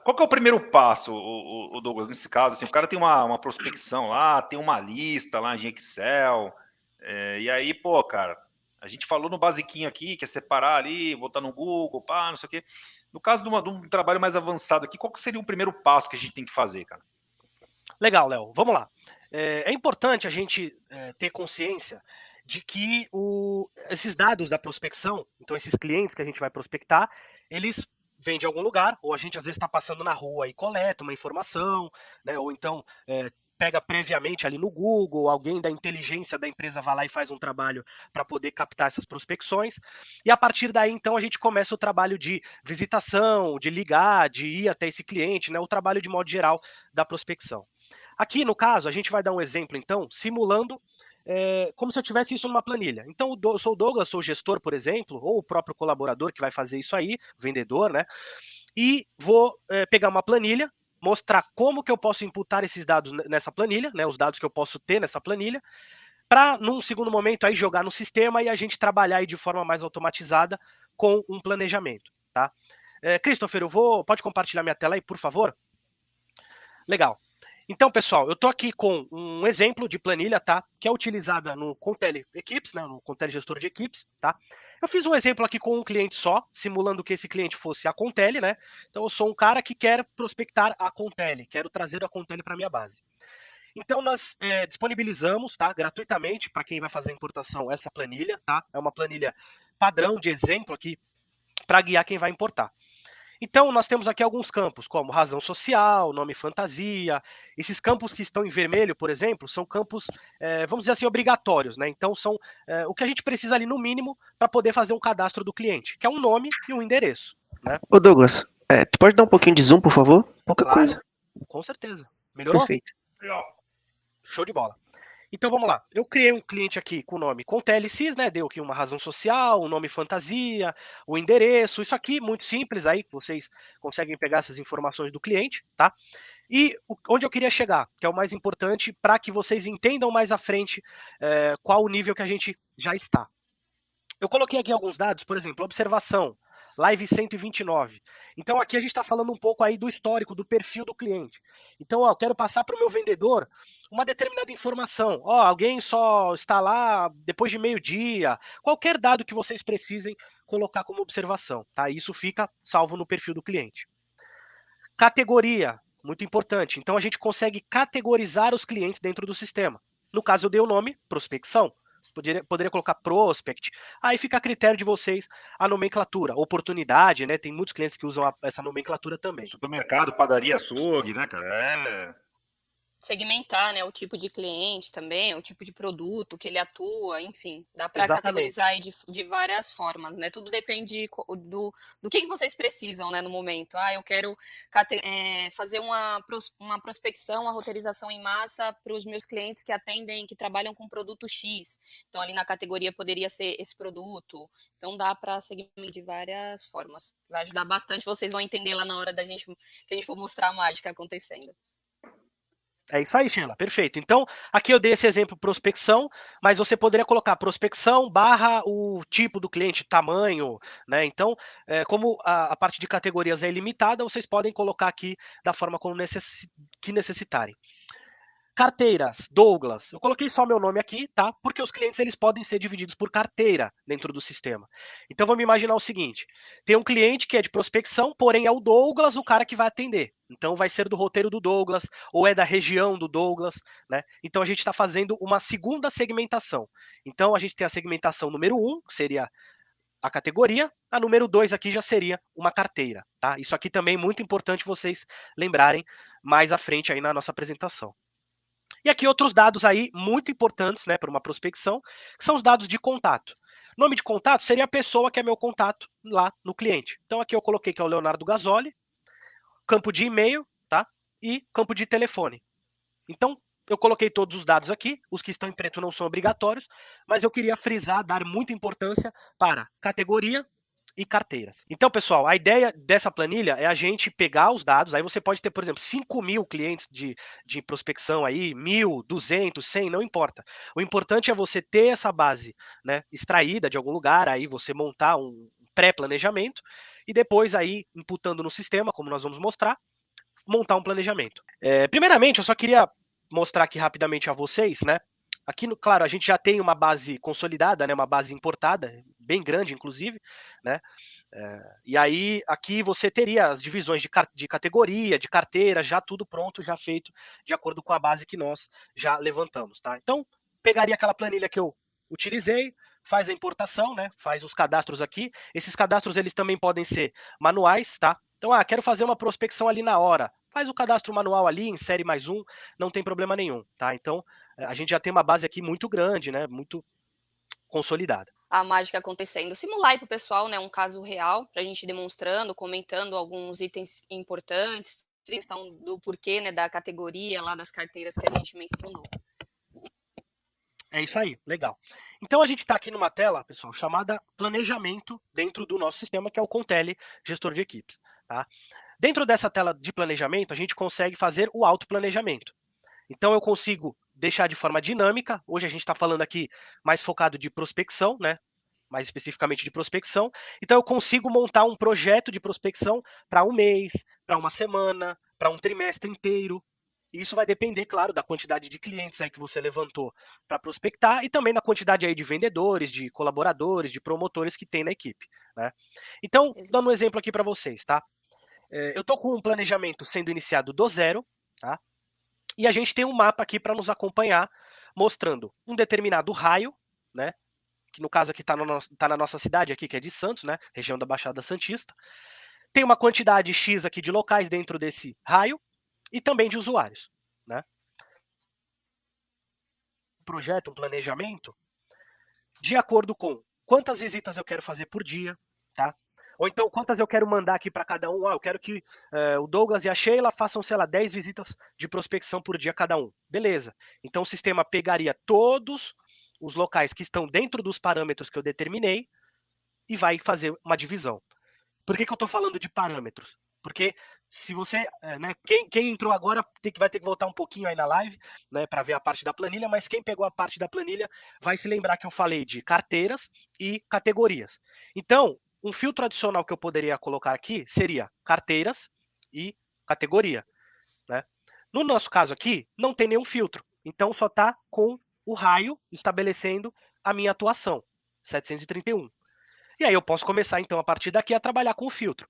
qual que é o primeiro passo, o Douglas, nesse caso? Assim, o cara tem uma prospecção lá, tem uma lista lá em Excel, e aí, pô, cara, a gente falou no basiquinho aqui, que é separar ali, botar no Google, pá, não sei o quê. No caso de um trabalho mais avançado aqui, qual que seria o primeiro passo que a gente tem que fazer, cara? Legal, Léo. Vamos lá. É importante a gente ter consciência de que esses dados da prospecção, então esses clientes que a gente vai prospectar, eles vêm de algum lugar, ou a gente às vezes está passando na rua e coleta uma informação, né, ou então pega previamente ali no Google, alguém da inteligência da empresa vai lá e faz um trabalho para poder captar essas prospecções. E a partir daí, então, a gente começa o trabalho de visitação, de ligar, de ir até esse cliente, né, o trabalho de modo geral da prospecção. Aqui, no caso, a gente vai dar um exemplo, então, simulando como se eu tivesse isso numa planilha. Então, eu sou o Douglas, sou o gestor, por exemplo, ou o próprio colaborador que vai fazer isso aí, vendedor, né? E vou pegar uma planilha, mostrar como que eu posso imputar esses dados nessa planilha, né? Os dados que eu posso ter nessa planilha, para, num segundo momento, aí jogar no sistema e a gente trabalhar aí de forma mais automatizada com um planejamento, tá? Christopher, pode compartilhar minha tela aí, por favor? Legal. Então, pessoal, eu estou aqui com um exemplo de planilha, tá? Que é utilizada no Contele Equipes, né? No Contele Gestor de Equipes, tá? Eu fiz um exemplo aqui com um cliente só, simulando que esse cliente fosse a Contele, né? Então, eu sou um cara que quer prospectar a Contele, quero trazer a Contele para minha base. Então, nós disponibilizamos, tá? Gratuitamente para quem vai fazer a importação essa planilha, tá? É uma planilha padrão de exemplo aqui para guiar quem vai importar. Então, nós temos aqui alguns campos, como razão social, nome fantasia. Esses campos que estão em vermelho, por exemplo, são campos, vamos dizer assim, obrigatórios, né? Então, são o que a gente precisa ali no mínimo para poder fazer um cadastro do cliente, que é um nome e um endereço, né? Ô Douglas, tu pode dar um pouquinho de zoom, por favor? Pouca Claro, coisa. com certeza. Melhorou? Perfeito. Show de bola. Então vamos lá. Eu criei um cliente aqui com o nome ContelSys, né? Deu aqui uma razão social, um nome fantasia, o endereço. Isso aqui muito simples aí, vocês conseguem pegar essas informações do cliente, tá? E onde eu queria chegar, que é o mais importante para que vocês entendam mais à frente qual o nível que a gente já está. Eu coloquei aqui alguns dados, por exemplo, observação, live 129. Então aqui a gente está falando um pouco aí do histórico, do perfil do cliente. Então, ó, eu quero passar para o meu vendedor uma determinada informação. Ó, alguém só está lá depois de meio-dia. Qualquer dado que vocês precisem colocar como observação, tá? Isso fica salvo no perfil do cliente. Categoria, muito importante. Então a gente consegue categorizar os clientes dentro do sistema. No caso, eu dei o nome prospecção. Poderia colocar prospect. Aí fica a critério de vocês a nomenclatura. Oportunidade, né? Tem muitos clientes que usam essa nomenclatura também. Supermercado, padaria, açougue, né, cara? Segmentar, né, o tipo de cliente também, o tipo de produto que ele atua, enfim, dá para Exatamente. categorizar aí de várias formas, né? Tudo depende do que vocês precisam, né, no momento. Ah, eu quero fazer uma prospecção, uma roteirização em massa para os meus clientes que atendem, que trabalham com produto X. Então, ali na categoria poderia ser esse produto. Então, dá para segmentar de várias formas. Vai ajudar bastante, vocês vão entender lá na hora que a gente for mostrar a mágica acontecendo. É isso aí, Sheila, perfeito. Então, aqui eu dei esse exemplo prospecção, mas você poderia colocar prospecção barra o tipo do cliente, tamanho, né? Então, como a parte de categorias é ilimitada, vocês podem colocar aqui da forma como que necessitarem. Carteiras, Douglas. Eu coloquei só meu nome aqui, tá? Porque os clientes eles podem ser divididos por carteira dentro do sistema. Então vamos imaginar o seguinte: tem um cliente que é de prospecção, porém é o Douglas o cara que vai atender. Então vai ser do roteiro do Douglas ou é da região do Douglas, né? Então a gente está fazendo uma segunda segmentação. Então a gente tem a segmentação número 1, que seria a categoria, a número 2 aqui já seria uma carteira, tá? Isso aqui também é muito importante vocês lembrarem mais à frente aí na nossa apresentação. E aqui outros dados aí muito importantes, né, para uma prospecção, que são os dados de contato. Nome de contato seria a pessoa que é meu contato lá no cliente. Então aqui eu coloquei que é o Leonardo Gasoli, campo de e-mail, tá? E campo de telefone. Então eu coloquei todos os dados aqui, os que estão em preto não são obrigatórios, mas eu queria frisar, dar muita importância para categoria e carteiras. Então, pessoal, a ideia dessa planilha é a gente pegar os dados, aí você pode ter, por exemplo, 5.000 clientes de prospecção aí, 1.000, 200, 100, não importa. O importante é você ter essa base, né, extraída de algum lugar, aí você montar um pré-planejamento e depois aí imputando no sistema, como nós vamos mostrar, montar um planejamento. Primeiramente, eu só queria mostrar aqui rapidamente a vocês, né? Aqui, claro, a gente já tem uma base consolidada, né? Uma base importada, bem grande, inclusive, né? E aí, aqui você teria as divisões de categoria, de carteira, já tudo pronto, já feito, de acordo com a base que nós já levantamos, tá? Então, pegaria aquela planilha que eu utilizei, faz a importação, né? Faz os cadastros aqui. Esses cadastros, eles também podem ser manuais, tá? Então, quero fazer uma prospecção ali na hora. Faz o cadastro manual ali, insere mais um, não tem problema nenhum, tá? Então, a gente já tem uma base aqui muito grande, né? Muito consolidada. A mágica acontecendo. Simular aí para o pessoal, né, um caso real, para a gente ir demonstrando, comentando alguns itens importantes, questão do porquê, né, da categoria lá das carteiras que a gente mencionou. É isso aí, legal. Então a gente está aqui numa tela, pessoal, chamada planejamento dentro do nosso sistema, que é o Contele Gestor de Equipes. Tá? Dentro dessa tela de planejamento, a gente consegue fazer o autoplanejamento. Então eu consigo deixar de forma dinâmica. Hoje a gente está falando aqui mais focado de prospecção, né? Mais especificamente de prospecção. Então eu consigo montar um projeto de prospecção para um mês, para uma semana, para um trimestre inteiro. E isso vai depender, claro, da quantidade de clientes aí que você levantou para prospectar e também da quantidade aí de vendedores, de colaboradores, de promotores que tem na equipe. Né? Então, dando um exemplo aqui para vocês, tá? Eu estou com um planejamento sendo iniciado do zero, tá? E a gente tem um mapa aqui para nos acompanhar, mostrando um determinado raio, né? Que no caso aqui está na nossa cidade, aqui, que é de Santos, né? Região da Baixada Santista. Tem uma quantidade X aqui de locais dentro desse raio e também de usuários. Né? Um projeto, um planejamento, de acordo com quantas visitas eu quero fazer por dia, tá? Ou então, quantas eu quero mandar aqui para cada um? Eu quero que o Douglas e a Sheila façam, sei lá, 10 visitas de prospecção por dia cada um. Beleza. Então, o sistema pegaria todos os locais que estão dentro dos parâmetros que eu determinei e vai fazer uma divisão. Por que eu estou falando de parâmetros? Porque se você, né, quem entrou agora vai ter que voltar um pouquinho aí na live, né, para ver a parte da planilha, mas quem pegou a parte da planilha vai se lembrar que eu falei de carteiras e categorias. Então, um filtro adicional que eu poderia colocar aqui seria carteiras e categoria. Né? No nosso caso aqui, não tem nenhum filtro, então só está com o raio estabelecendo a minha atuação, 731. E aí eu posso começar, então, a partir daqui a trabalhar com o filtro.